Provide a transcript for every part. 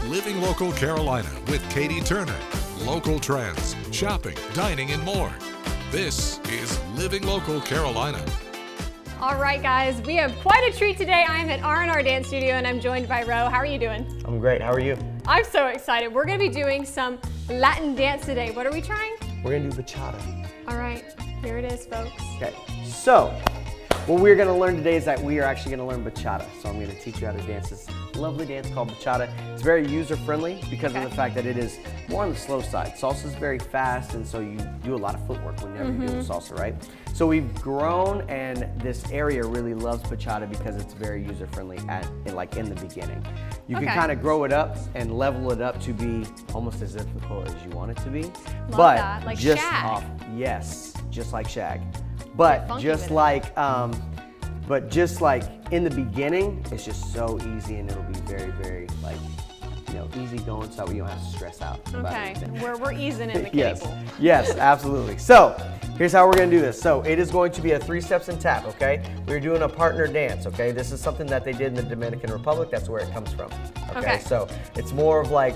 Living Local Carolina with Katie Turner. Local trends, shopping, dining, and more. This is Living Local Carolina. All right, guys, we have quite a treat today. I'm at R&R Dance Studio, and I'm joined by Ro. How are you doing? I'm great. How are you? I'm so excited. We're going to be doing some Latin dance today. What are we trying? We're going to do bachata. All right, here it is, folks. Okay, so what we're going to learn today is that we are actually going to learn bachata. So I'm going to teach you how to dance this lovely dance called bachata. It's very user-friendly because of the fact that it is more on the slow side. Salsa is very fast, and so you do a lot of footwork whenever you're doing salsa, right? So we've grown, and this area really loves bachata because it's very user-friendly in the beginning. You can kind of grow it up and level it up to be almost as difficult as you want it to be. Love that, like just Shag. Yes, just like Shag. But just like in the beginning, it's just so easy, and it'll be very, very easy going, so you don't have to stress out. Okay, we're easing in the Yes, cable. yes, absolutely. So here's how we're gonna do this. So it is going to be a 3 steps and tap, okay? We're doing a partner dance, okay? This is something that they did in the Dominican Republic. That's where it comes from, okay? So it's more of like,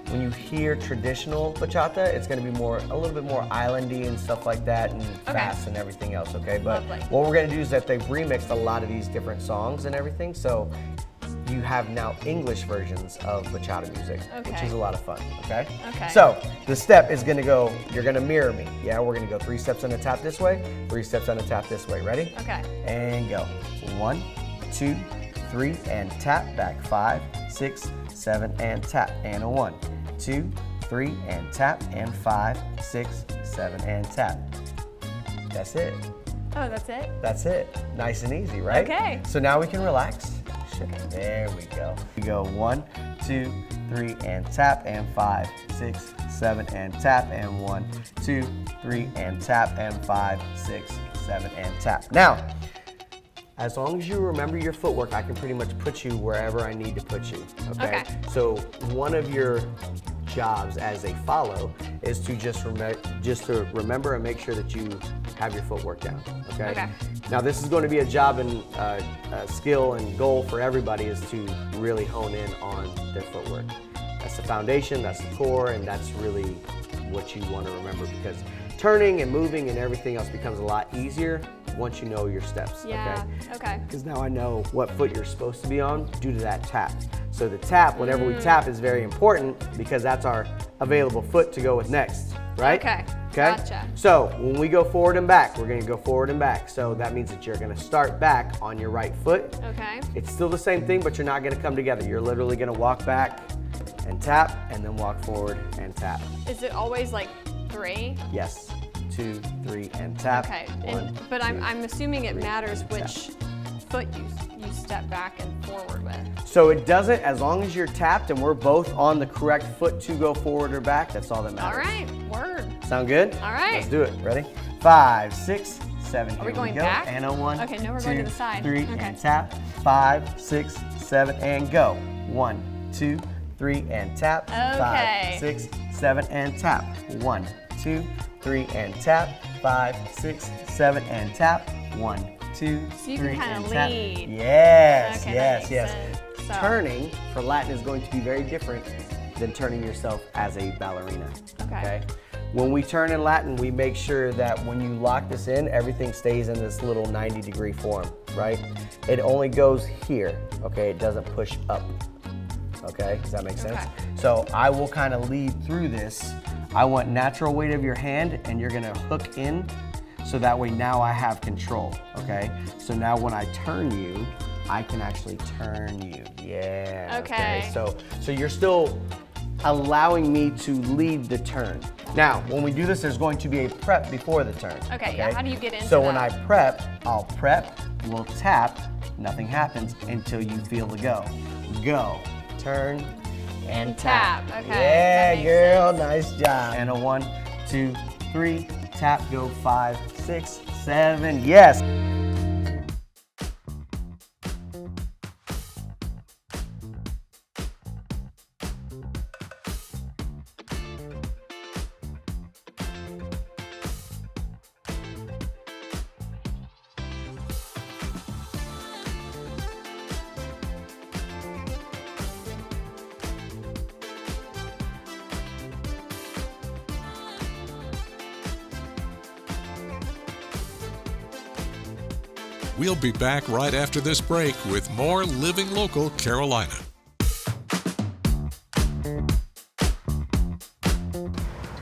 when you hear traditional bachata, it's going to be a little bit more islandy and stuff like that, and fast and everything else, okay? But what we're going to do is that they've remixed a lot of these different songs and everything, so you have now English versions of bachata music, which is a lot of fun, okay? So the step is going to go, you're going to mirror me, yeah? We're going to go 3 steps and a tap this way, 3 steps and a tap this way. Ready? Okay. And go. 1, 2, 3, and tap. Back 5, 6, 7, and tap. And a 1, 2, 3, and tap, and 5, 6, 7, and tap. That's it. Oh, that's it? That's it. Nice and easy, right? Okay. So now we can relax. There we go. We go 1, 2, 3, and tap, and 5, 6, 7, and tap, and 1, 2, 3, and tap, and 5, 6, 7, and tap. Now, as long as you remember your footwork, I can pretty much put you wherever I need to put you, okay? So one of your jobs as a follow is to just remember and make sure that you have your footwork down, okay? Now this is going to be a job and skill and goal for everybody, is to really hone in on their footwork. That's the foundation, that's the core, and that's really what you want to remember, because turning and moving and everything else becomes a lot easier once you know your steps, okay? Because now I know what foot you're supposed to be on due to that tap. So the tap, whenever we tap, is very important because that's our available foot to go with next, right? Okay, gotcha. So when we go forward and back, we're gonna go forward and back. So that means that you're gonna start back on your right foot. Okay. It's still the same thing, but you're not gonna come together. You're literally gonna walk back and tap, and then walk forward and tap. Is it always like 3? Yes. 2, 3, and tap. Okay, but I'm assuming it matters which foot you step back and forward with. So it doesn't, as long as you're tapped and we're both on the correct foot to go forward or back, that's all that matters. All right, word. Sound good? All right. Let's do it. Ready? 5, 6, 7. Are we going we go. back? And a 1, Okay, no, we're 2, going to the side. 3, and tap. 5, 6, 7, and go. 1, 2, 3, and tap. 5, 6, 7, and tap. 1, 2, 3, and tap. 5, 6, 7, and tap. 1, 2, so you 3, can kind and of tap. lead. Yes, Okay, yes, that yes. makes sense. So. Turning for Latin is going to be very different than turning yourself as a ballerina. Okay. When we turn in Latin, we make sure that when you lock this in, everything stays in this little 90-degree form, right? It only goes here, okay? It doesn't push up, okay? Does that make sense? So I will kind of lead through this. I want natural weight of your hand, and you're gonna hook in, so that way now I have control, okay? So now when I turn you, I can actually turn you, yeah. Okay. So you're still allowing me to lead the turn. Now, when we do this, there's going to be a prep before the turn. Okay, yeah, how do you get into So that? when I prep, I'll prep, we'll tap, nothing happens until you feel the go. Go, turn, and tap. Okay. Yeah, girl, nice job. And a 1, 2, 3, tap, go 5, 6, 7, yes. We'll be back right after this break with more Living Local Carolina.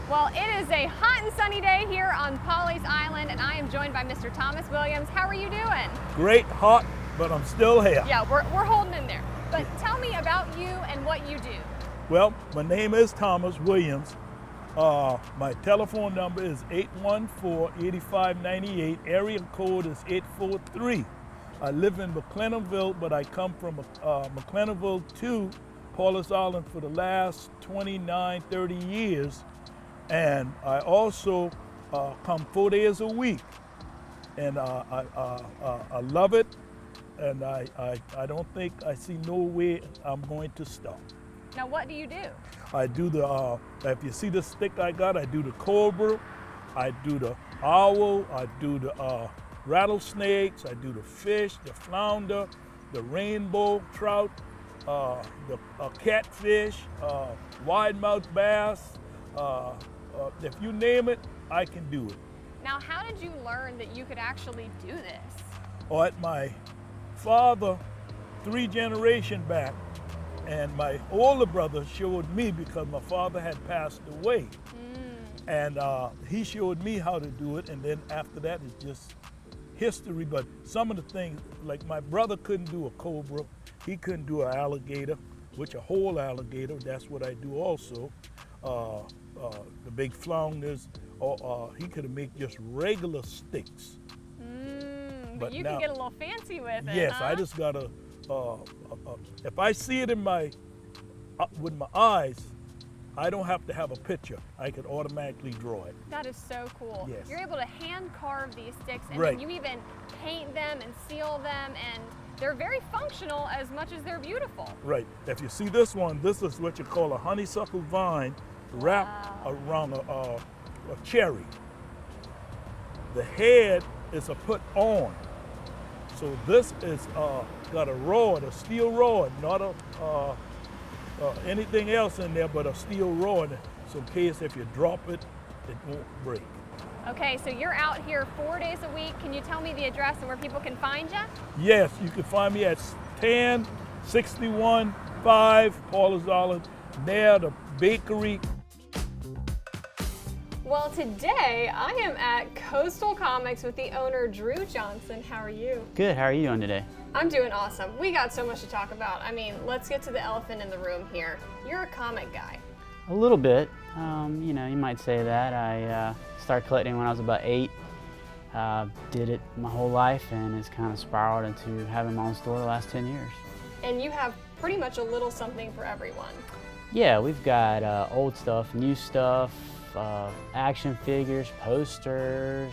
Well, it is a hot and sunny day here on Pawleys Island, and I am joined by Mr. Thomas Williams. How are you doing? Great, hot, but I'm still here. Yeah, we're holding in there. But tell me about you and what you do. Well, my name is Thomas Williams. My telephone number is 814-8598. Area code is 843. I live in McClennanville, but I come from McClennanville to Pawleys Island for the last 29, 30 years. And I also come 4 days a week. And I love it. And I don't think I see no way I'm going to stop. Now, what do you do? I do the, if you see the stick I got, I do the cobra, I do the owl, I do the rattlesnakes, I do the fish, the flounder, the rainbow trout, the catfish, wide-mouthed bass. If you name it, I can do it. Now, how did you learn that you could actually do this? Or at my father, 3 generations back, and my older brother showed me because my father had passed away. And he showed me how to do it, and then after that it's just history. But some of the things, like my brother couldn't do a cobra, he couldn't do an alligator, which a whole alligator, that's what I do also. The big flounders, or he could have made just regular sticks. But you can get a little fancy with it. Yes, huh? I just gotta, if I see it in with my eyes, I don't have to have a picture. I could automatically draw it. That is so cool. Yes. You're able to hand carve these sticks, and Right. then you even paint them and seal them, and they're very functional as much as they're beautiful. Right. If you see this one, this is what you call a honeysuckle vine wrapped around a cherry. The head is a put on. So this is got a rod, a steel rod, not anything else in there but a steel rod. So in case if you drop it, it won't break. Okay, so you're out here 4 days a week. Can you tell me the address and where people can find you? Yes, you can find me at 1061-5 Pawleys Island, near the bakery. Well, today I am at Coastal Comics with the owner, Drew Johnson. How are you? Good, how are you doing today? I'm doing awesome. We got so much to talk about. I mean, let's get to the elephant in the room here. You're a comic guy. A little bit, you know, you might say that. I started collecting when I was about 8. Did it my whole life, and it's kind of spiraled into having my own store the last 10 years. And you have pretty much a little something for everyone. Yeah, we've got old stuff, new stuff, action figures, posters,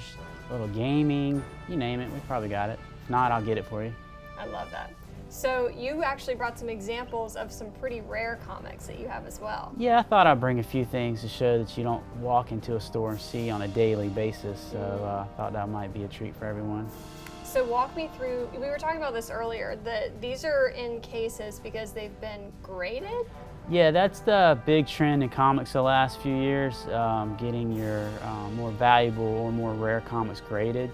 little gaming, you name it, we probably got it. If not, I'll get it for you. I love that. So you actually brought some examples of some pretty rare comics that you have as well. Yeah, I thought I'd bring a few things to show that you don't walk into a store and see on a daily basis, so I thought that might be a treat for everyone. So walk me through, we were talking about this earlier, that these are in cases because they've been graded? Yeah, that's the big trend in comics the last few years, getting your more valuable or more rare comics graded.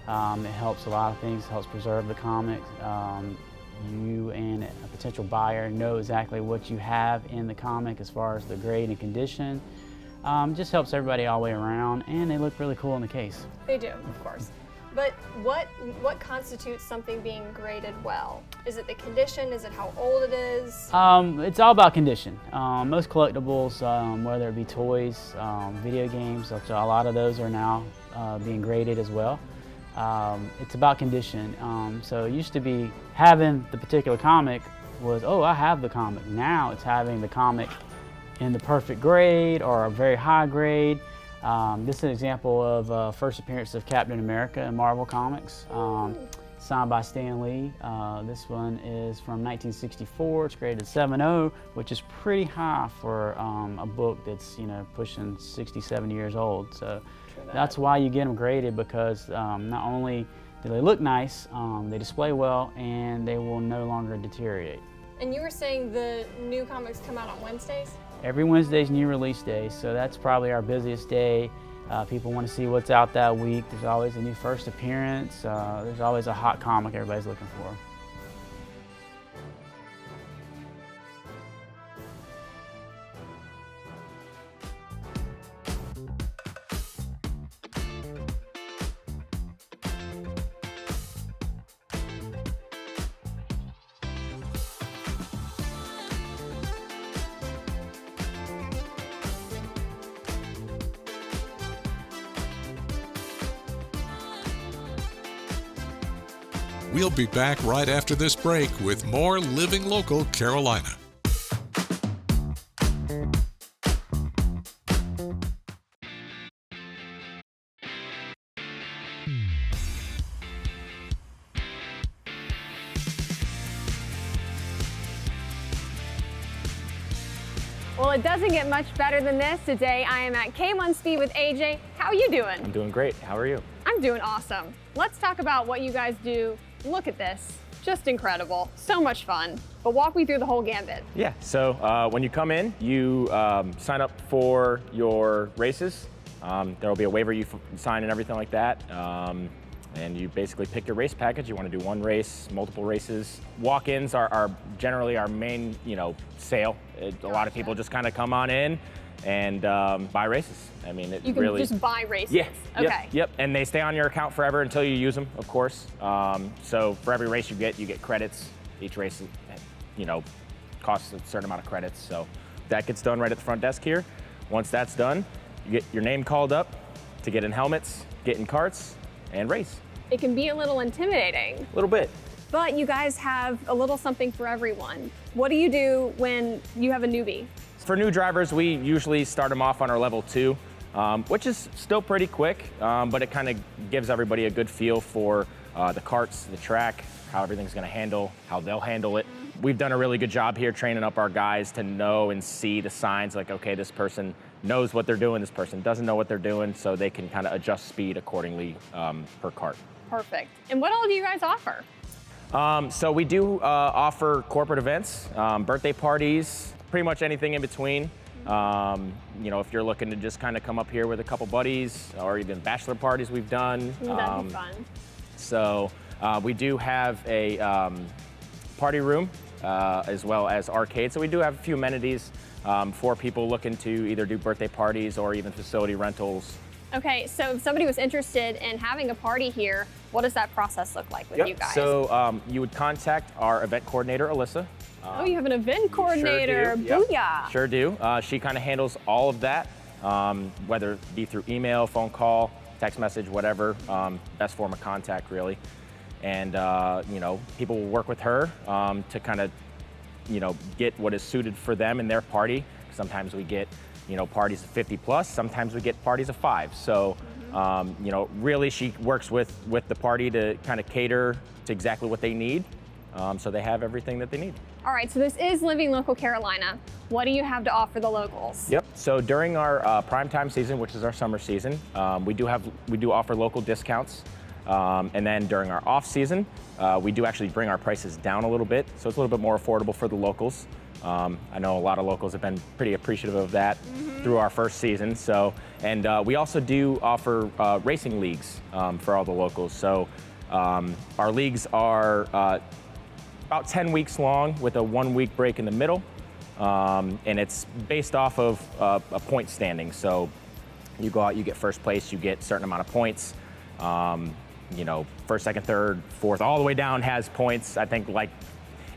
It helps a lot of things, it helps preserve the comics. You and a potential buyer know exactly what you have in the comic as far as the grade and condition. Just helps everybody all the way around, and they look really cool in the case. They do, of course. But what constitutes something being graded well? Is it the condition? Is it how old it is? It's all about condition. Most collectibles, whether it be toys, video games, a lot of those are now being graded as well. It's about condition. So it used to be having the particular comic was, oh, I have the comic. Now it's having the comic in the perfect grade or a very high grade. This is an example of first appearance of Captain America in Marvel Comics, signed by Stan Lee. This one is from 1964. It's graded 7.0, which is pretty high for a book that's, you know, pushing 60, 70 years old. So that's why you get them graded, because not only do they look nice, they display well, and they will no longer deteriorate. And you were saying the new comics come out on Wednesdays? Every Wednesday's new release day, so that's probably our busiest day. People want to see what's out that week. There's always a new first appearance. There's always a hot comic everybody's looking for. We'll be back right after this break with more Living Local Carolina. Well, it doesn't get much better than this. Today I am at K1 Speed with AJ. How are you doing? I'm doing great. How are you? I'm doing awesome. Let's talk about what you guys do. Look at this. Just incredible. So much fun. But walk me through the whole gambit. Yeah, so when you come in, you sign up for your races. There will be a waiver you sign and everything like that. And you basically pick your race package. You want to do one race, multiple races. Walk-ins are generally our main, sale. A lot of people just kind of come on in and buy races. I mean, it You can really just buy races. Yeah. Okay. Yep. And they stay on your account forever until you use them, of course. So for every race you get credits. Each race, costs a certain amount of credits. So that gets done right at the front desk here. Once that's done, you get your name called up to get in helmets, get in carts, and race. It can be a little intimidating, A little bit. but you guys have a little something for everyone. What do you do when you have a newbie? For new drivers, we usually start them off on our level 2, which is still pretty quick, but it kind of gives everybody a good feel for the carts, the track, how everything's going to handle, how they'll handle it. We've done a really good job here training up our guys to know and see the signs like, okay, this person knows what they're doing, this person doesn't know what they're doing, so they can kind of adjust speed accordingly per cart. Perfect. And what all do you guys offer? So we do offer corporate events, birthday parties, pretty much anything in between. If you're looking to just kind of come up here with a couple buddies, or even bachelor parties we've done. That'd be fun. So we do have a party room as well as arcade. So we do have a few amenities for people looking to either do birthday parties or even facility rentals. Okay, so if somebody was interested in having a party here, what does that process look like with you guys? So you would contact our event coordinator, Alyssa. Oh, you have an event coordinator. Sure do. Yep. Booyah. Sure do. She kind of handles all of that, whether it be through email, phone call, text message, whatever, best form of contact, really. And, people will work with her to kind of, get what is suited for them and their party. Sometimes we get, parties of 50 plus, sometimes we get parties of 5. So, really she works with the party to kind of cater to exactly what they need. So they have everything that they need. All right, so this is Living Local Carolina. What do you have to offer the locals? Yep. So during our primetime season, which is our summer season, we do offer local discounts. And then during our off season, we do actually bring our prices down a little bit, so it's a little bit more affordable for the locals. I know a lot of locals have been pretty appreciative of that through our first season. So, and we also do offer racing leagues for all the locals. So our leagues are about 10 weeks long with a 1-week break in the middle. And it's based off of a point standing. So you go out, you get first place, you get a certain amount of points. First, second, third, fourth, all the way down has points. I think like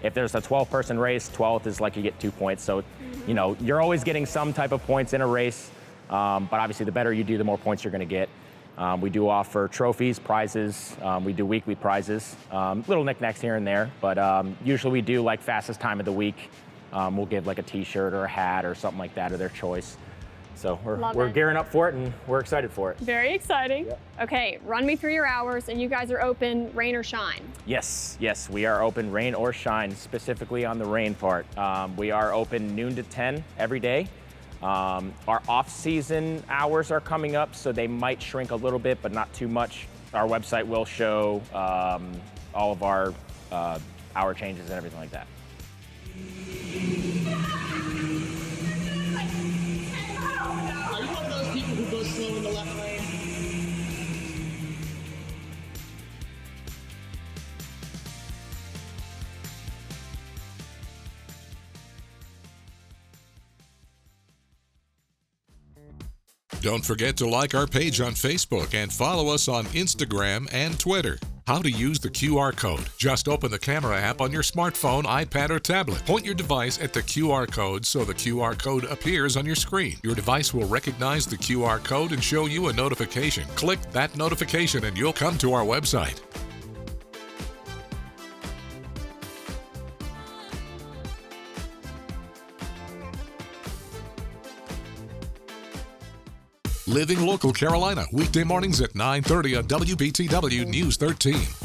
if there's a 12-person race, 12th is like you get 2 points. So, you're always getting some type of points in a race. But obviously the better you do, the more points you're gonna get. We do offer trophies, prizes. We do weekly prizes, little knickknacks here and there. But usually we do like fastest time of the week. We'll give like a t-shirt or a hat or something like that of their choice. So we're gearing up for it and we're excited for it. Very exciting. Yep. Okay, run me through your hours, and you guys are open rain or shine. Yes, we are open rain or shine, specifically on the rain part. We are open noon to 10 every day. Our off-season hours are coming up, so they might shrink a little bit, but not too much. Our website will show all of our hour changes and everything like that. Are you one of those people who goes slow in the left lane? Don't forget to like our page on Facebook and follow us on Instagram and Twitter. How to use the QR code. Just open the camera app on your smartphone, iPad, or tablet. Point your device at the QR code so the QR code appears on your screen. Your device will recognize the QR code and show you a notification. Click that notification and you'll come to our website. Living Local Carolina, weekday mornings at 9:30 on WBTW News 13.